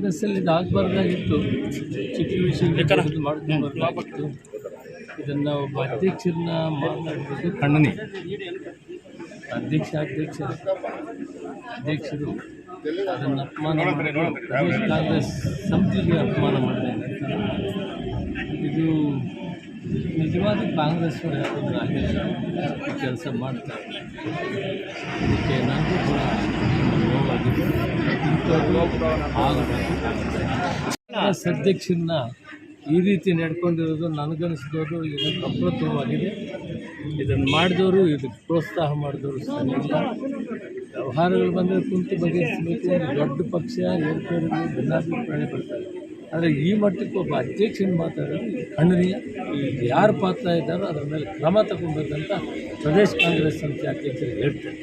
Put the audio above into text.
ಕಾಂಗ್ರೆಸ್ಸಲ್ಲಿ ಇದು ಆಗಬಾರ್ದಾಗಿತ್ತು, ಚಿಕ್ಕ ವಿಷಯ ಮಾಡ್ಕೊಬಾರ್ದಾಗಿತ್ತು. ಇದನ್ನು ಒಬ್ಬ ಅಧ್ಯಕ್ಷರನ್ನ ಮಾತಾಡೋದು ಖಂಡನೆ. ಅಧ್ಯಕ್ಷರು ಅದನ್ನು ಅಪಮಾನ ಮಾಡೋದು ಕಾಂಗ್ರೆಸ್ ಸಮಿತಿಗೆ ಅಪಮಾನ ಮಾಡಿದೆ. ಇದು ನಿಜವಾದ ಕಾಂಗ್ರೆಸ್ನವರು ಯಾರಾದರೂ ಆಗಿಲ್ಲ ಕೆಲಸ ಮಾಡ್ತಾರೆ. ಅದಕ್ಕೆ ನನಗೂ ಕೂಡ ನೋವಾಗಿದೆ. ಕಾಂಗ್ರೆಸ್ ಅಧ್ಯಕ್ಷರನ್ನ ಈ ರೀತಿ ನಡ್ಕೊಂಡಿರೋದು ನನಗನ್ನಿಸಿದವರು ಇದು ಅಪ್ರತಿಮವಾಗಿದೆ. ಇದನ್ನು ಮಾಡಿದವರು, ಇದಕ್ಕೆ ಪ್ರೋತ್ಸಾಹ ಮಾಡಿದವರು ಸರಿ ಇಲ್ಲ. ವ್ಯವಹಾರಗಳು ಬಂದರೆ ಕುಂತು ಬಗೆಹರಿಸಬೇಕು. ಒಂದು ದೊಡ್ಡ ಪಕ್ಷ ಏರ್ಪೇರುಗಳು ಭಿನ್ನಾಭಿಪ್ರಾಯ ಬರ್ತಾರೆ. ಆದರೆ ಈ ಮಟ್ಟಕ್ಕೆ ಒಬ್ಬ ಅಧ್ಯಕ್ಷನ ಮಾತಾಡೋದು ಖಂಡನೀಯ. ಈಗ ಯಾರು ಪಾತ್ರ ಇದ್ದಾರೋ ಅದರ ಮೇಲೆ ಕ್ರಮ ತಗೊಬೇಕಂತ ಪ್ರದೇಶ ಕಾಂಗ್ರೆಸ್ ಸಮಿತಿ ಅಧ್ಯಕ್ಷರಿಗೆ ಹೇಳ್ತಾರೆ.